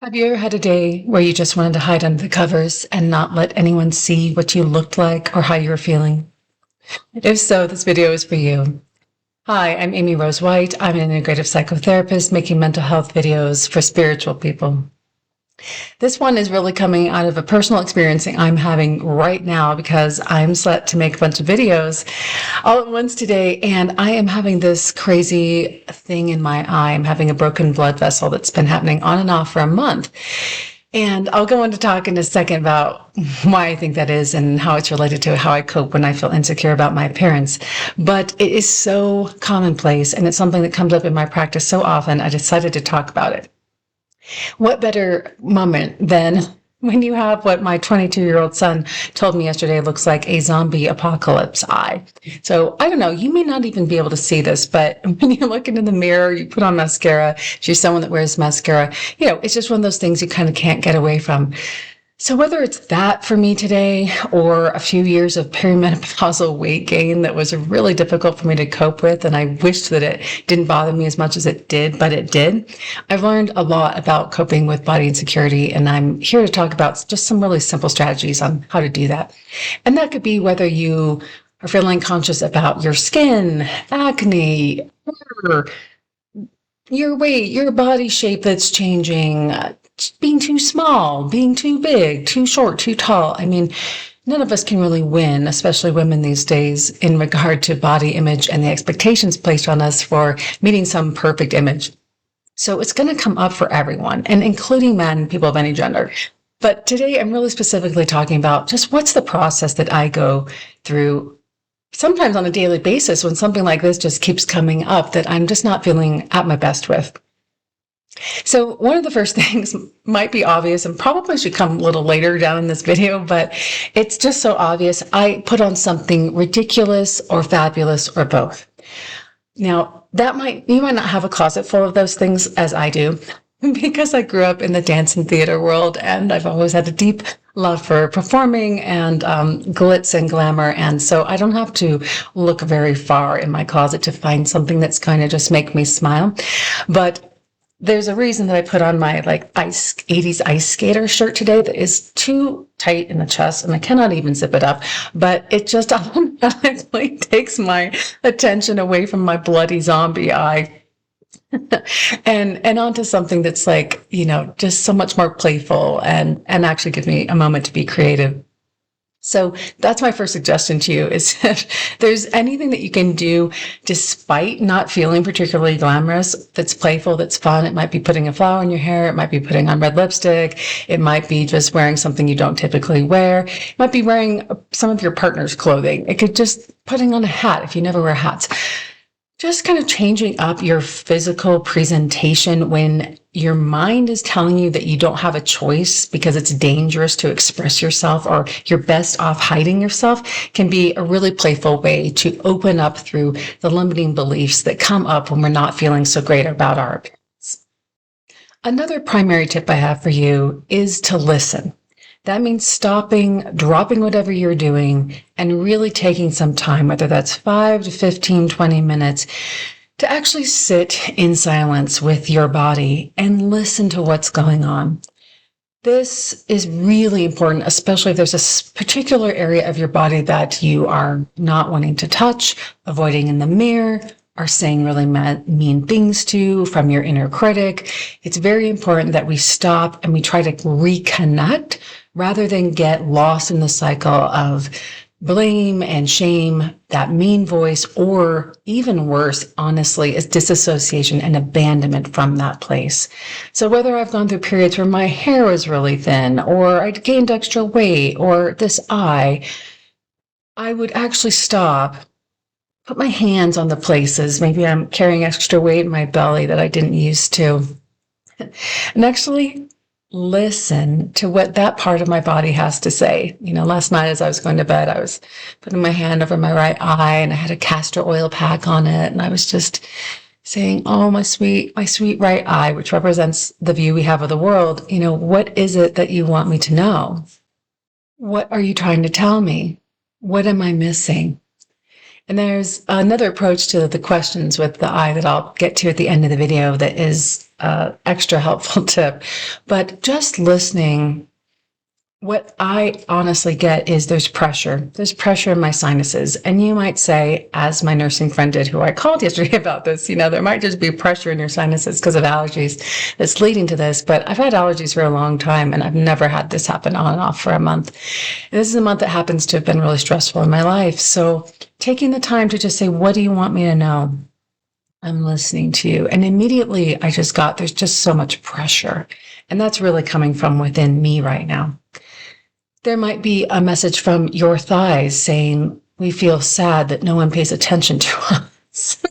Have you ever had a day where you just wanted to hide under the covers and not let anyone see what you looked like or how you were feeling? If so, this video is for you. Hi, I'm Amy Rose White. I'm an integrative psychotherapist making mental health videos for spiritual people. This one is really coming out of a personal experience I'm having right now because I'm set to make a bunch of videos all at once today, and I am having this crazy thing in my eye. I'm having a broken blood vessel that's been happening on and off for a month. And I'll go into talk in a second about why I think that is and how it's related to how I cope when I feel insecure about my appearance. But it is so commonplace, and it's something that comes up in my practice so often, I decided to talk about it. What better moment than when you have what my 22-year-old son told me yesterday looks like a zombie apocalypse eye. So I don't know, you may not even be able to see this, but when you look into the mirror, you put on mascara, if you're someone that wears mascara, it's just one of those things you kind of can't get away from. So whether it's that for me today or a few years of perimenopausal weight gain that was really difficult for me to cope with, and I wished that it didn't bother me as much as it did, but it did. I've learned a lot about coping with body insecurity, and I'm here to talk about just some really simple strategies on how to do that. And that could be whether you are feeling conscious about your skin, acne, hair, your weight, your body shape that's changing, being too small, being too big, too short, too tall. I mean, none of us can really win, especially women these days, in regard to body image and the expectations placed on us for meeting some perfect image. So it's going to come up for everyone, and including men, people of any gender. But today I'm really specifically talking about just what's the process that I go through sometimes on a daily basis when something like this just keeps coming up that I'm just not feeling at my best with. So one of the first things might be obvious and probably should come a little later down in this video, but it's just so obvious. I put on something ridiculous or fabulous or both. Now, you might not have a closet full of those things as I do, because I grew up in the dance and theater world, and I've always had a deep love for performing and glitz and glamour. And so I don't have to look very far in my closet to find something that's going to just make me smile. But there's a reason that I put on my 80s ice skater shirt today that is too tight in the chest, and I cannot even zip it up, but it just automatically takes my attention away from my bloody zombie eye and onto something that's just so much more playful and actually gives me a moment to be creative. So that's my first suggestion to you, is if there's anything that you can do despite not feeling particularly glamorous, that's playful, that's fun. It might be putting a flower in your hair. It might be putting on red lipstick. It might be just wearing something you don't typically wear. It might be wearing some of your partner's clothing. It could just putting on a hat if you never wear hats. Just kind of changing up your physical presentation when your mind is telling you that you don't have a choice because it's dangerous to express yourself or you're best off hiding yourself can be a really playful way to open up through the limiting beliefs that come up when we're not feeling so great about our appearance. Another primary tip I have for you is to listen. That means stopping, dropping whatever you're doing, and really taking some time, whether that's 5 to 15, 20 minutes, to actually sit in silence with your body and listen to what's going on. This is really important, especially if there's a particular area of your body that you are not wanting to touch, avoiding in the mirror, are saying really mean things to from your inner critic. It's very important that we stop and we try to reconnect rather than get lost in the cycle of blame and shame, that mean voice, or even worse, honestly, is disassociation and abandonment from that place. So whether I've gone through periods where my hair was really thin, or I gained extra weight, or this eye, I would actually stop, put my hands on the places. Maybe I'm carrying extra weight in my belly that I didn't used to. And actually listen to what that part of my body has to say. Last night as I was going to bed, I was putting my hand over my right eye and I had a castor oil pack on it. And I was just saying, oh, my sweet right eye, which represents the view we have of the world. What is it that you want me to know? What are you trying to tell me? What am I missing? And there's another approach to the questions with the eye that I'll get to at the end of the video that is extra helpful tip. But just listening, what I honestly get is there's pressure. There's pressure in my sinuses. And you might say, as my nursing friend did, who I called yesterday about this, there might just be pressure in your sinuses because of allergies that's leading to this. But I've had allergies for a long time, and I've never had this happen on and off for a month. And this is a month that happens to have been really stressful in my life. So taking the time to just say, what do you want me to know? I'm listening to you. And immediately I just got, there's just so much pressure. And that's really coming from within me right now. There might be a message from your thighs saying, we feel sad that no one pays attention to us.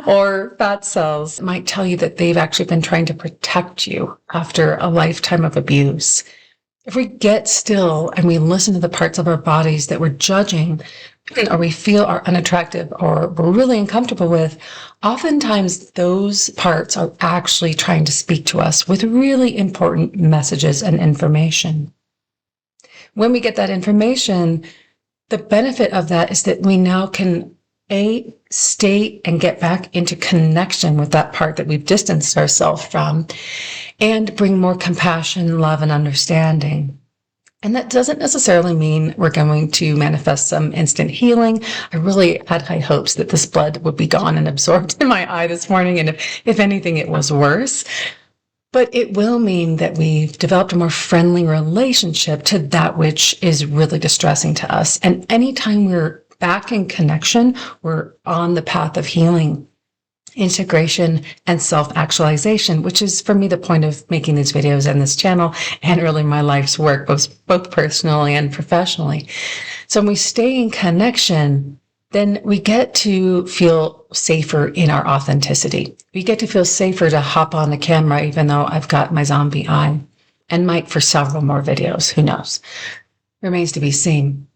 Or fat cells might tell you that they've actually been trying to protect you after a lifetime of abuse. If we get still and we listen to the parts of our bodies that we're judging or we feel are unattractive or we're really uncomfortable with, oftentimes those parts are actually trying to speak to us with really important messages and information. When we get that information, the benefit of that is that we now can stay and get back into connection with that part that we've distanced ourselves from and bring more compassion, love, and understanding. And that doesn't necessarily mean we're going to manifest some instant healing. I really had high hopes that this blood would be gone and absorbed in my eye this morning. And if anything, it was worse. But it will mean that we've developed a more friendly relationship to that which is really distressing to us. And anytime we're back in connection, we're on the path of healing, integration, and self-actualization, which is for me the point of making these videos and this channel and really my life's work, both personally and professionally. So when we stay in connection, then we get to feel safer in our authenticity. We get to feel safer to hop on the camera, even though I've got my zombie eye and might for several more videos. Who knows? Remains to be seen.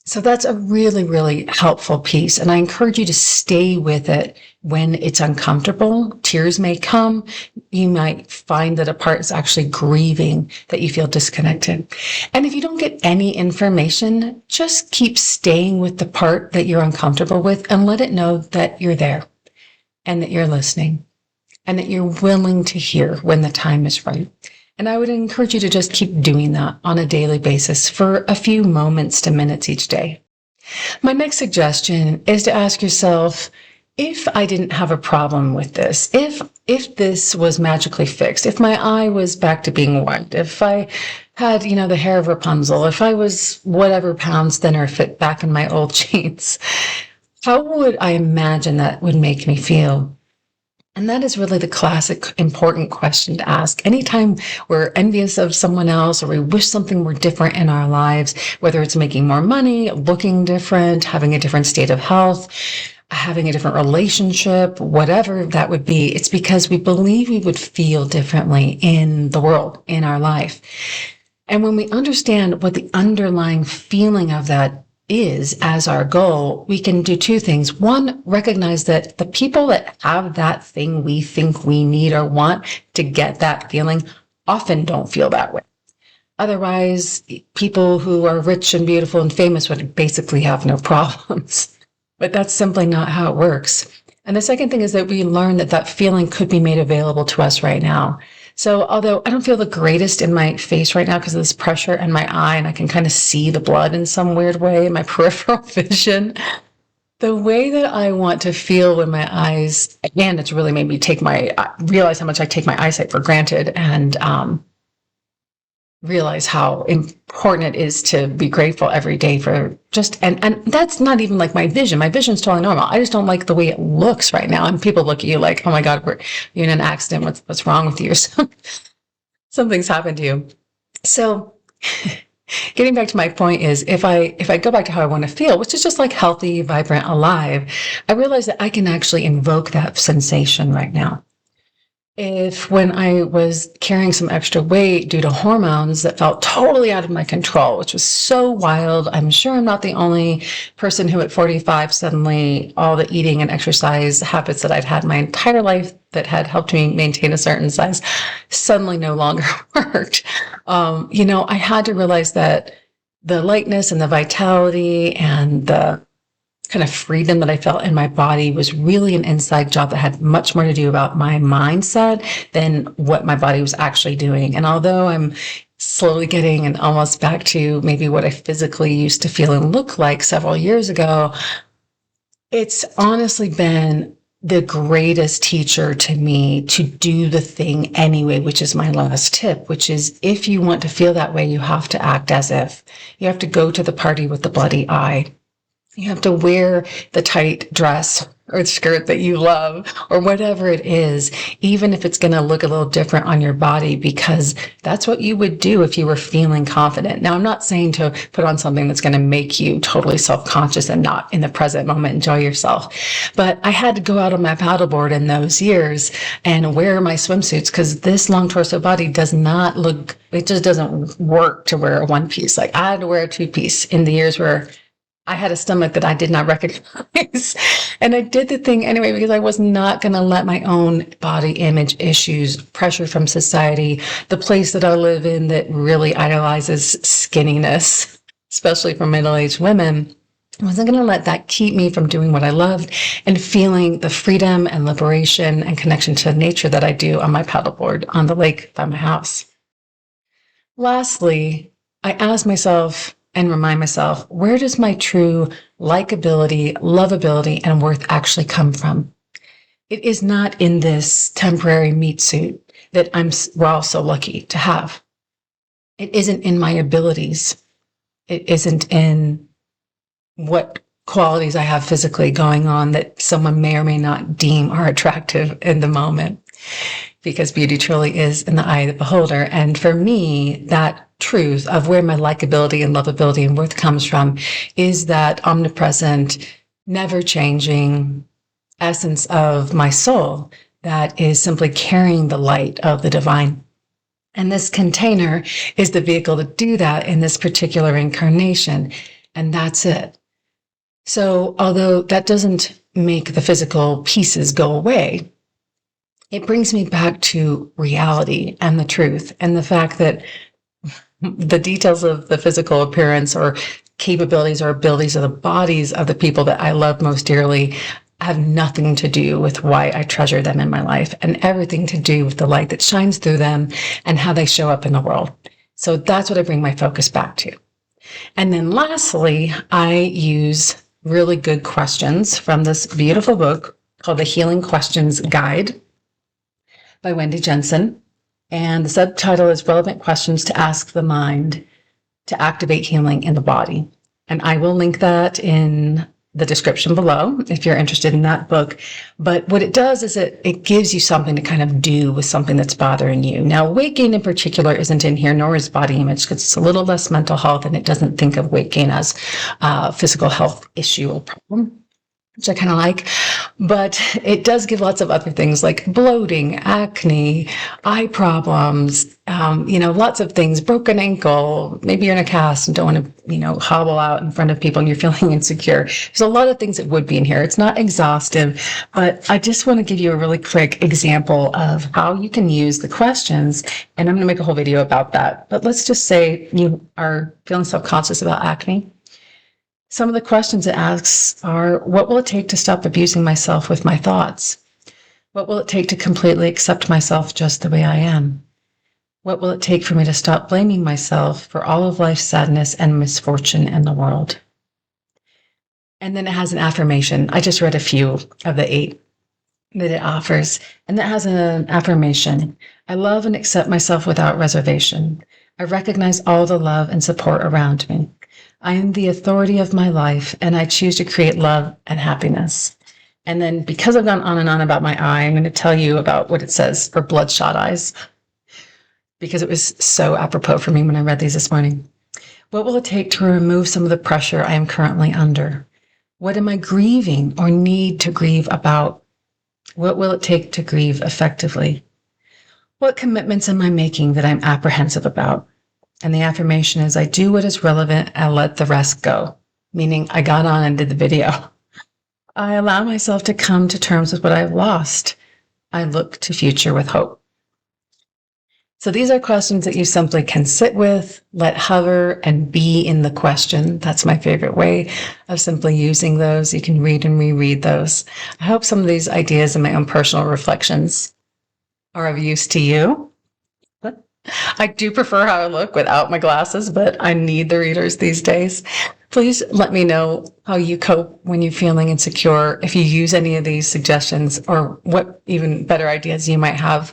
So that's a really, really helpful piece. And I encourage you to stay with it when it's uncomfortable. Tears may come. You might find that a part is actually grieving that you feel disconnected. And if you don't get any information, just keep staying with the part that you're uncomfortable with and let it know that you're there and that you're listening and that you're willing to hear when the time is right. And I would encourage you to just keep doing that on a daily basis for a few moments to minutes each day. My next suggestion is to ask yourself, if I didn't have a problem with this, if this was magically fixed, if my eye was back to being white, if I had, the hair of Rapunzel, if I was whatever pounds thinner fit back in my old jeans, how would I imagine that would make me feel? And that is really the classic important question to ask. Anytime we're envious of someone else or we wish something were different in our lives, whether it's making more money, looking different, having a different state of health, having a different relationship, whatever that would be, it's because we believe we would feel differently in the world, in our life. And when we understand what the underlying feeling of that is as our goal, we can do two things. One, recognize that the people that have that thing we think we need or want to get that feeling often don't feel that way. Otherwise, people who are rich and beautiful and famous would basically have no problems. But that's simply not how it works. And the second thing is that we learn that that feeling could be made available to us right now. So although I don't feel the greatest in my face right now because of this pressure in my eye, and I can kind of see the blood in some weird way in my peripheral vision, the way that I want to feel when my eyes, again, it's really made me realize how much I take my eyesight for granted and realize how important it is to be grateful every day for and that's not even like my vision. My vision's totally normal. I just don't like the way it looks right now. And people look at you like, oh my God, you're in an accident. What's wrong with you? Or something's happened to you. So getting back to my point is if I go back to how I want to feel, which is just like healthy, vibrant, alive, I realize that I can actually invoke that sensation right now. If when I was carrying some extra weight due to hormones that felt totally out of my control, which was so wild, I'm sure I'm not the only person who at 45 suddenly all the eating and exercise habits that I'd had my entire life that had helped me maintain a certain size suddenly no longer worked. I had to realize that the lightness and the vitality and the kind of freedom that I felt in my body was really an inside job that had much more to do about my mindset than what my body was actually doing. And although I'm slowly getting and almost back to maybe what I physically used to feel and look like several years ago, it's honestly been the greatest teacher to me to do the thing anyway, which is my last tip, which is if you want to feel that way, you have to act as if. You have to go to the party with the bloody eye. You have to wear the tight dress or skirt that you love or whatever it is, even if it's going to look a little different on your body, because that's what you would do if you were feeling confident. Now, I'm not saying to put on something that's going to make you totally self-conscious and not in the present moment enjoy yourself. But I had to go out on my paddleboard in those years and wear my swimsuits because this long torso body does not look, it just doesn't work to wear a one piece. Like I had to wear a two piece in the years where I had a stomach that I did not recognize. And I did the thing anyway because I was not going to let my own body image issues, pressure from society, the place that I live in that really idolizes skinniness, especially for middle-aged women. I wasn't going to let that keep me from doing what I loved and feeling the freedom and liberation and connection to nature that I do on my paddleboard on the lake by my house. Lastly, I asked myself, and remind myself, where does my true likability, lovability, and worth actually come from? It is not in this temporary meat suit that we're all so lucky to have. It isn't in my abilities. It isn't in what qualities I have physically going on that someone may or may not deem are attractive in the moment, because beauty truly is in the eye of the beholder. And for me, that truth of where my likability and lovability and worth comes from is that omnipresent, never changing essence of my soul that is simply carrying the light of the divine. And this container is the vehicle to do that in this particular incarnation. And that's it. So although that doesn't make the physical pieces go away, it brings me back to reality and the truth and the fact that the details of the physical appearance or capabilities or abilities of the bodies of the people that I love most dearly have nothing to do with why I treasure them in my life and everything to do with the light that shines through them and how they show up in the world. So that's what I bring my focus back to. And then lastly, I use really good questions from this beautiful book called The Healing Questions Guide by Wendy Jensen. And the subtitle is Relevant Questions to Ask the Mind to Activate Healing in the Body. And I will link that in the description below if you're interested in that book. But what it does is it gives you something to kind of do with something that's bothering you. Now, weight gain in particular isn't in here, nor is body image, because it's a little less mental health and it doesn't think of weight gain as a physical health issue or problem, which I kind of like. But it does give lots of other things like bloating, acne, eye problems, lots of things, broken ankle, maybe you're in a cast and don't want to, hobble out in front of people and you're feeling insecure. There's a lot of things that would be in here. It's not exhaustive, but I just want to give you a really quick example of how you can use the questions. And I'm going to make a whole video about that. But let's just say you are feeling self-conscious about acne. Some of the questions it asks are, what will it take to stop abusing myself with my thoughts? What will it take to completely accept myself just the way I am? What will it take for me to stop blaming myself for all of life's sadness and misfortune in the world? And then it has an affirmation. I just read a few of the 8 that it offers. And that has an affirmation. I love and accept myself without reservation. I recognize all the love and support around me. I am the authority of my life, and I choose to create love and happiness. And then because I've gone on and on about my eye, I'm going to tell you about what it says for bloodshot eyes, because it was so apropos for me when I read these this morning. What will it take to remove some of the pressure I am currently under? What am I grieving or need to grieve about? What will it take to grieve effectively? What commitments am I making that I'm apprehensive about? And the affirmation is, I do what is relevant and let the rest go. Meaning I got on and did the video. I allow myself to come to terms with what I've lost. I look to future with hope. So these are questions that you simply can sit with, let hover, and be in the question. That's my favorite way of simply using those. You can read and reread those. I hope some of these ideas and my own personal reflections are of use to you. I do prefer how I look without my glasses, but I need the readers these days. Please let me know how you cope when you're feeling insecure, if you use any of these suggestions, or what even better ideas you might have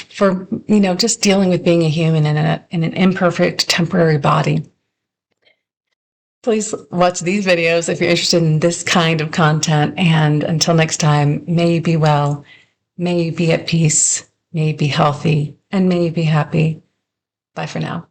for, just dealing with being a human in an imperfect, temporary body. Please watch these videos if you're interested in this kind of content. And until next time, may you be well, may you be at peace, may you be healthy, and may you be happy. Bye for now.